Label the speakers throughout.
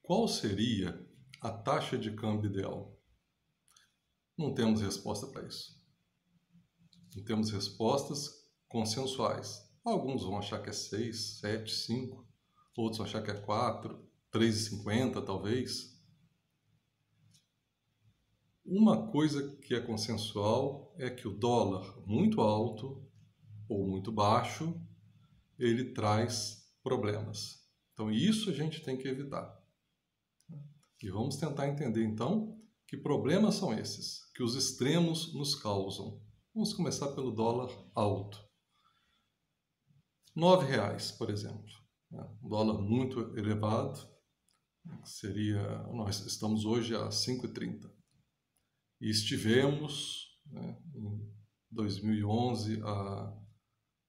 Speaker 1: Qual seria a taxa de câmbio ideal? Não temos resposta para isso. Não temos respostas consensuais. Alguns vão achar que é 6, 7, 5, outros vão achar que é 4, 3,50 talvez. Uma coisa que é consensual é que o dólar muito alto ou muito baixo, ele traz problemas. Então isso a gente tem que evitar. E vamos tentar entender então que problemas são esses, que os extremos nos causam. Vamos começar pelo dólar alto. R$9, por exemplo. Um dólar muito elevado, nós estamos hoje a 5,30. E estivemos, em 2011,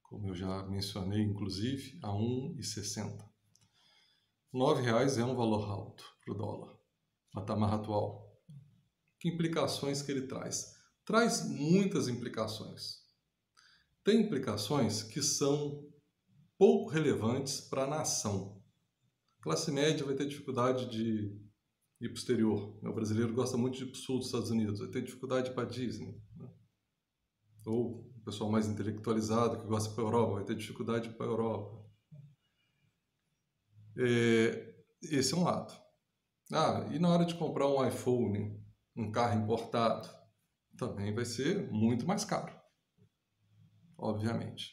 Speaker 1: como eu já mencionei, inclusive, a 1,60. R$9 é um valor alto para o dólar, patamar atual. Que implicações que ele traz? Traz muitas implicações. Tem implicações que são pouco relevantes para a nação. A classe média vai ter dificuldade de ir para o exterior. O brasileiro gosta muito de ir para o sul dos Estados Unidos, vai ter dificuldade de ir para a Disney. Ou o pessoal mais intelectualizado que gosta de ir para a Europa, vai ter dificuldade de ir para a Europa. Esse é um lado. E na hora de comprar um iPhone, um carro importado, também vai ser muito mais caro, obviamente.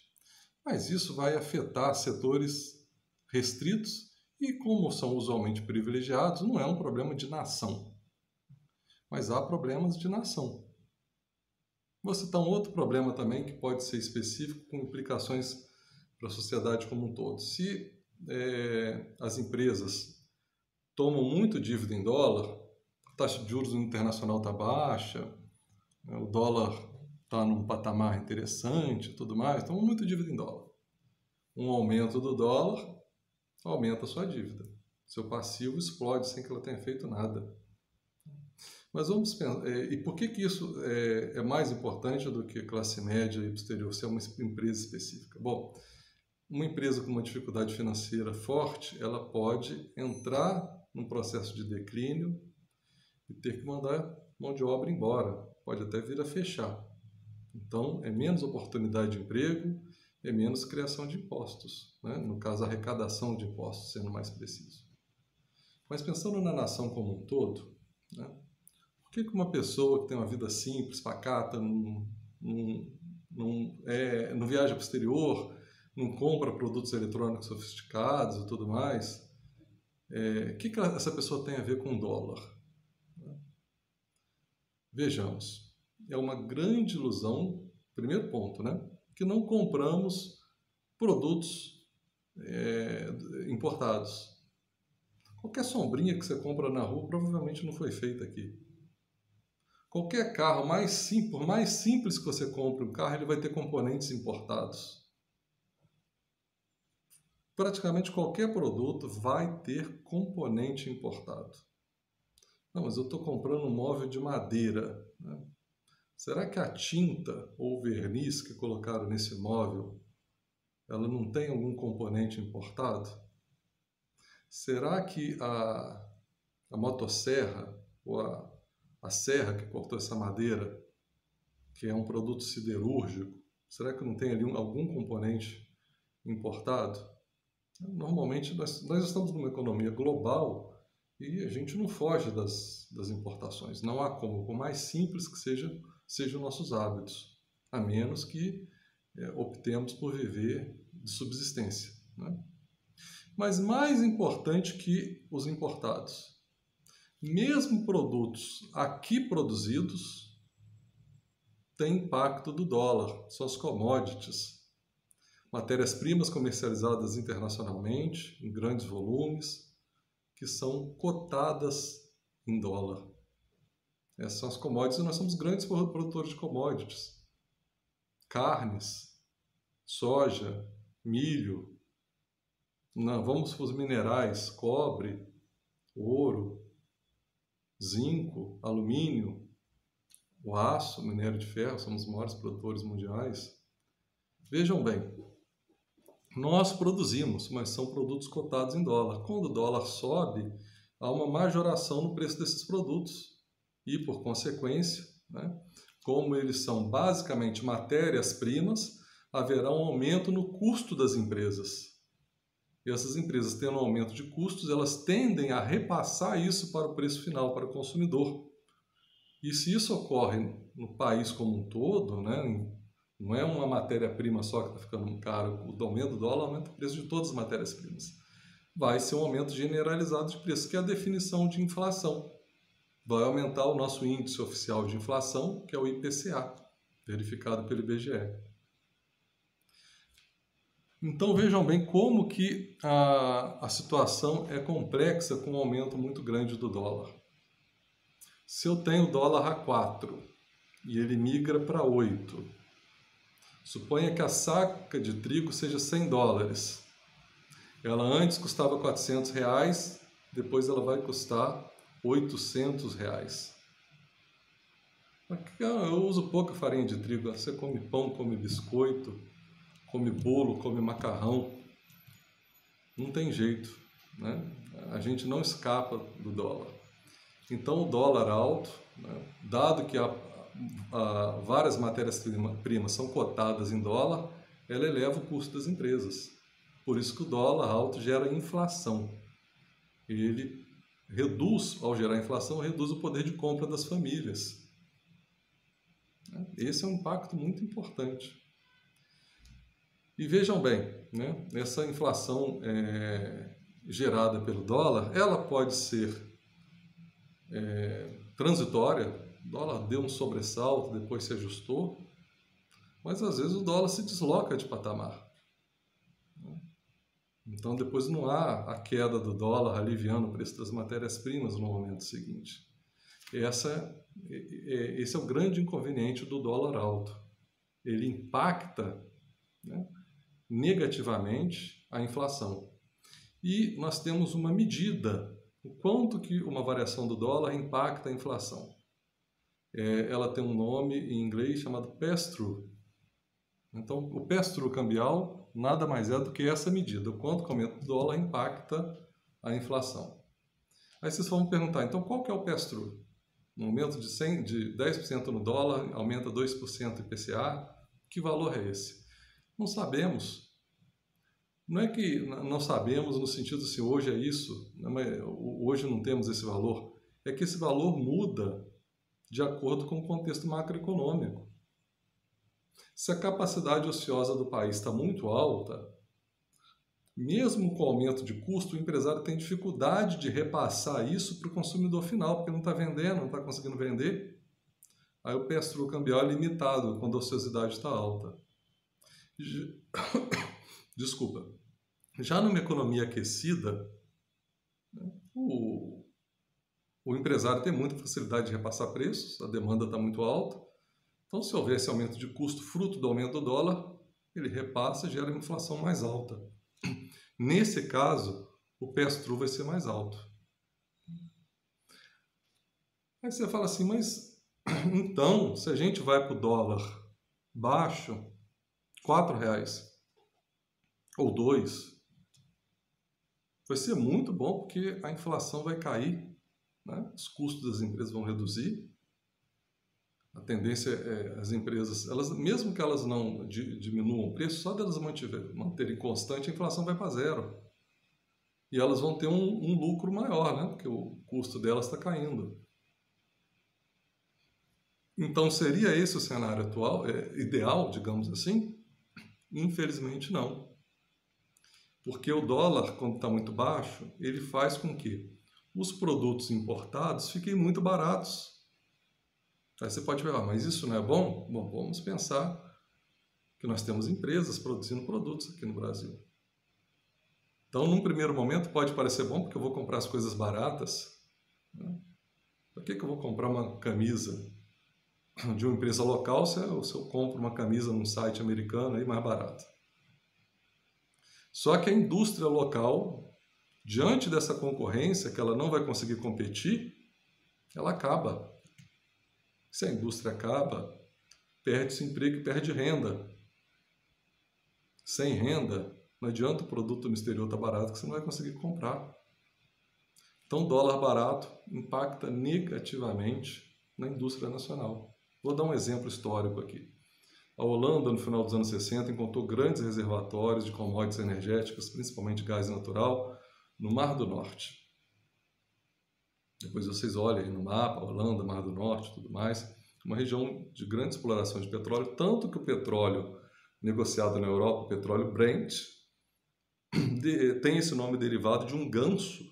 Speaker 1: Mas isso vai afetar setores restritos e, como são usualmente privilegiados, não é um problema de nação. Mas há problemas de nação. Vou citar um outro problema também que pode ser específico, com implicações para a sociedade como um todo. Se as empresas tomam muito dívida em dólar, a taxa de juros internacional está baixa, o dólar está num patamar interessante e tudo mais, tomam muito dívida em dólar. Um aumento do dólar aumenta a sua dívida. Seu passivo explode sem que ela tenha feito nada. Mas vamos pensar, e por que isso é mais importante do que classe média e posterior, se é uma empresa específica? Bom, uma empresa com uma dificuldade financeira forte, ela pode entrar num processo de declínio e ter que mandar mão de obra embora. Pode até vir a fechar. Então, é menos oportunidade de emprego, é menos criação de impostos. No caso, arrecadação de impostos, sendo mais preciso. Mas pensando na nação como um todo, por que uma pessoa que tem uma vida simples, pacata, não viaja para o exterior, não compra produtos eletrônicos sofisticados e tudo mais, o que essa pessoa tem a ver com o dólar? Vejamos, é uma grande ilusão, primeiro ponto, que não compramos produtos importados. Qualquer sombrinha que você compra na rua provavelmente não foi feita aqui. Qualquer carro, por mais simples que você compre um carro, ele vai ter componentes importados. Praticamente qualquer produto vai ter componente importado. Não, mas eu estou comprando um móvel de madeira. Será que a tinta ou verniz que colocaram nesse móvel, ela não tem algum componente importado? Será que a motosserra ou a serra que cortou essa madeira, que é um produto siderúrgico, será que não tem ali algum componente importado? Normalmente nós estamos numa economia global e a gente não foge das importações. Não há como, por mais simples que sejam nossos hábitos, a menos que optemos por viver de subsistência. Mas mais importante que os importados, mesmo produtos aqui produzidos têm impacto do dólar, são as commodities, matérias-primas comercializadas internacionalmente em grandes volumes, que são cotadas em dólar. Essas são as commodities e nós somos grandes produtores de commodities. Carnes, soja, milho, vamos para os minerais, cobre, ouro, zinco, alumínio, o aço, minério de ferro, somos os maiores produtores mundiais. Vejam bem, nós produzimos, mas são produtos cotados em dólar. Quando o dólar sobe, há uma majoração no preço desses produtos. E, por consequência, né, como eles são basicamente matérias-primas, haverá um aumento no custo das empresas. E essas empresas, tendo um aumento de custos, elas tendem a repassar isso para o preço final, para o consumidor. E se isso ocorre no país como um todo, né, não é uma matéria-prima só que está ficando caro, o aumento do dólar aumenta o preço de todas as matérias-primas. Vai ser um aumento generalizado de preço, que é a definição de inflação. Vai aumentar o nosso índice oficial de inflação, que é o IPCA, verificado pelo IBGE. Então vejam bem como que a situação é complexa com um aumento muito grande do dólar. Se eu tenho dólar a 4 e ele migra para 8, suponha que a saca de trigo seja $100. Ela antes custava R$400, depois ela vai custar R$800. Eu uso pouca farinha de trigo. Você come pão, come biscoito, come bolo, come macarrão. Não tem jeito, né? A gente não escapa do dólar. Então, o dólar alto, né, dado que várias matérias-primas são cotadas em dólar, ela eleva o custo das empresas. Por isso que o dólar alto gera inflação. Ele reduz, ao gerar inflação, reduz o poder de compra das famílias. Esse é um impacto muito importante. E vejam bem, né, essa inflação gerada pelo dólar, ela pode ser transitória. O dólar deu um sobressalto, depois se ajustou, mas às vezes o dólar se desloca de patamar. Então depois não há a queda do dólar aliviando o preço das matérias-primas no momento seguinte. Esse é o grande inconveniente do dólar alto. Ele impacta, né, negativamente a inflação. E nós temos uma medida, o quanto que uma variação do dólar impacta a inflação. Ela tem um nome em inglês chamado pass-through. Então, o pass-through cambial nada mais é do que essa medida, o quanto que o aumento do dólar impacta a inflação. Aí vocês vão me perguntar, então qual que é o pass-through? Um aumento de 10% no dólar, aumenta 2% IPCA, que valor é esse? Não sabemos. Não é que não sabemos no sentido assim, hoje é isso, hoje não temos esse valor. É que esse valor muda de acordo com o contexto macroeconômico. Se a capacidade ociosa do país está muito alta, mesmo com o aumento de custo, o empresário tem dificuldade de repassar isso para o consumidor final, porque não está vendendo, não está conseguindo vender. Aí o pass-through cambial é limitado quando a ociosidade está alta. Desculpa. Já numa economia aquecida, o empresário tem muita facilidade de repassar preços, a demanda está muito alta. Então, se houver esse aumento de custo fruto do aumento do dólar, ele repassa e gera uma inflação mais alta. Nesse caso, o pass-through vai ser mais alto. Aí você fala assim, mas então, se a gente vai para o dólar baixo, R$4 ou 2, vai ser muito bom porque a inflação vai cair, né? Os custos das empresas vão reduzir. A tendência é as empresas, mesmo que elas não diminuam o preço, só delas manterem constante, a inflação vai para zero. E elas vão ter um lucro maior, né? Porque o custo delas está caindo. Então, seria esse o cenário atual, ideal, digamos assim? Infelizmente, não. Porque o dólar, quando está muito baixo, ele faz com que os produtos importados fiquem muito baratos. Aí você pode falar, mas isso não é bom? Bom, vamos pensar que nós temos empresas produzindo produtos aqui no Brasil. Então, num primeiro momento, pode parecer bom, porque eu vou comprar as coisas baratas. Né? Por que eu vou comprar uma camisa de uma empresa local se eu compro uma camisa num site americano aí mais barato? Só que a indústria local, diante dessa concorrência, que ela não vai conseguir competir, ela acaba. Se a indústria acaba, perde-se emprego e perde renda. Sem renda, não adianta o produto no exterior estar barato que você não vai conseguir comprar. Então, dólar barato impacta negativamente na indústria nacional. Vou dar um exemplo histórico aqui. A Holanda, no final dos anos 60, encontrou grandes reservatórios de commodities energéticas, principalmente gás natural, no Mar do Norte. Depois vocês olhem aí no mapa, Holanda, Mar do Norte, tudo mais. Uma região de grande exploração de petróleo, tanto que o petróleo negociado na Europa, o petróleo Brent, tem esse nome derivado de um ganso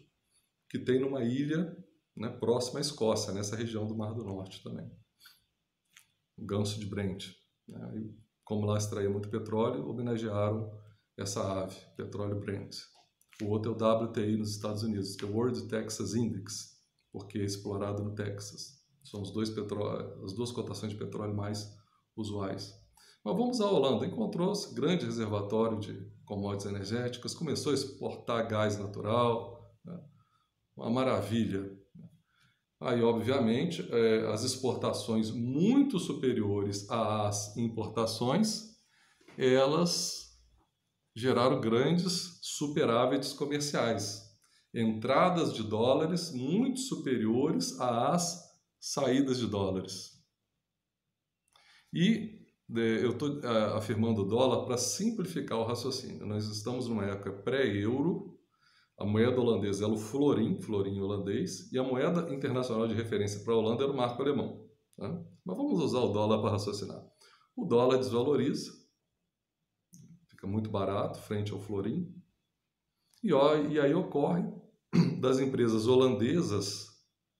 Speaker 1: que tem numa ilha, né, próxima à Escócia, nessa região do Mar do Norte também. O ganso de Brent. Né? E como lá extraía muito petróleo, homenagearam essa ave, petróleo Brent. O outro é o WTI nos Estados Unidos, que é o World Texas Index, porque é explorado no Texas. São as duas cotações de petróleo mais usuais. Mas vamos à Holanda. Encontrou-se grande reservatório de commodities energéticas, começou a exportar gás natural, né? Uma maravilha. Aí, obviamente, as exportações muito superiores às importações, elas geraram grandes superávites comerciais. Entradas de dólares muito superiores às saídas de dólares. E eu estou afirmando o dólar para simplificar o raciocínio. Nós estamos numa época pré-euro, a moeda holandesa era o florim holandês, e a moeda internacional de referência para a Holanda era o marco alemão. Tá? Mas vamos usar o dólar para raciocinar. O dólar desvaloriza, fica muito barato frente ao florim, e aí ocorre das empresas holandesas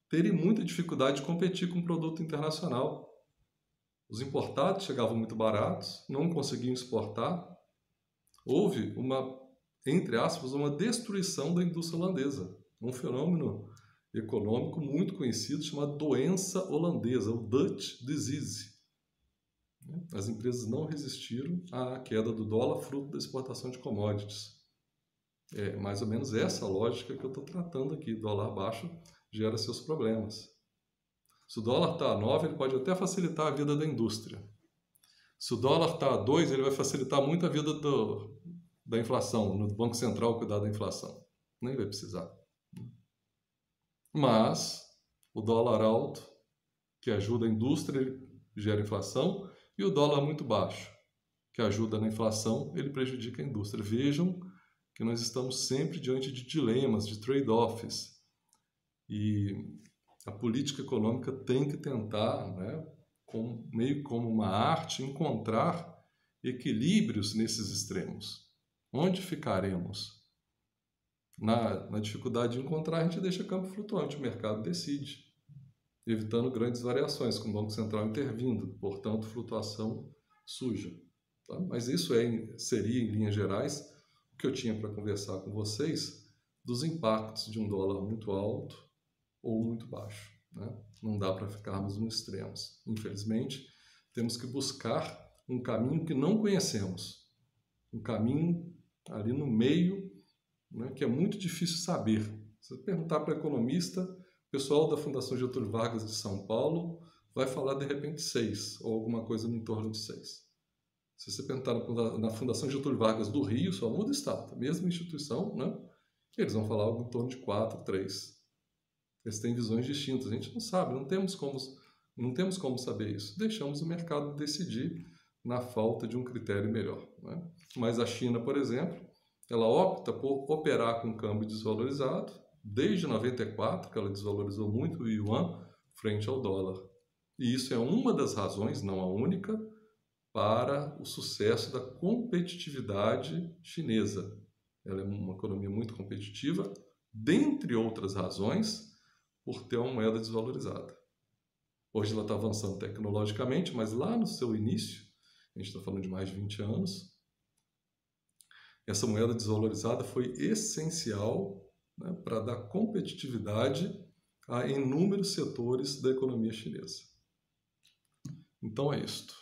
Speaker 1: terem muita dificuldade de competir com o produto internacional. Os importados chegavam muito baratos, não conseguiam exportar. Houve entre aspas, uma destruição da indústria holandesa. Um fenômeno econômico muito conhecido chamado doença holandesa, o Dutch Disease. As empresas não resistiram à queda do dólar fruto da exportação de commodities. É mais ou menos essa lógica que eu estou tratando aqui. Dólar baixo gera seus problemas. Se o dólar está a 9, ele pode até facilitar a vida da indústria. Se o dólar está a 2, ele vai facilitar muito a vida da inflação, no Banco Central cuidar da inflação. Nem vai precisar. Mas o dólar alto, que ajuda a indústria, ele gera inflação, e o dólar muito baixo, que ajuda na inflação, ele prejudica a indústria. Vejam que nós estamos sempre diante de dilemas, de trade-offs. E a política econômica tem que tentar, né, meio como uma arte, encontrar equilíbrios nesses extremos. Onde ficaremos? Na dificuldade de encontrar, a gente deixa campo flutuante, o mercado decide, evitando grandes variações, com o Banco Central intervindo, portanto, flutuação suja. Tá? Mas isso seria, em linhas gerais, o que eu tinha para conversar com vocês dos impactos de um dólar muito alto ou muito baixo. Né? Não dá para ficarmos nos extremos. Infelizmente, temos que buscar um caminho que não conhecemos, um caminho ali no meio, né, que é muito difícil saber. Se você perguntar para economista, o pessoal da Fundação Getúlio Vargas de São Paulo vai falar de repente 6, ou alguma coisa no entorno de 6. Se você perguntar na Fundação Getúlio Vargas do Rio, só muda o estado, a mesma instituição, né, eles vão falar algo em torno de 4, 3. Eles têm visões distintas, a gente não sabe, não temos como saber isso. Deixamos o mercado decidir na falta de um critério melhor. Né? Mas a China, por exemplo, ela opta por operar com câmbio desvalorizado, desde 94, que ela desvalorizou muito o yuan frente ao dólar. E isso é uma das razões, não a única, para o sucesso da competitividade chinesa. Ela é uma economia muito competitiva, dentre outras razões, por ter uma moeda desvalorizada. Hoje ela está avançando tecnologicamente, mas lá no seu início, a gente está falando de mais de 20 anos, essa moeda desvalorizada foi essencial, né, para dar competitividade a inúmeros setores da economia chinesa. Então é isto.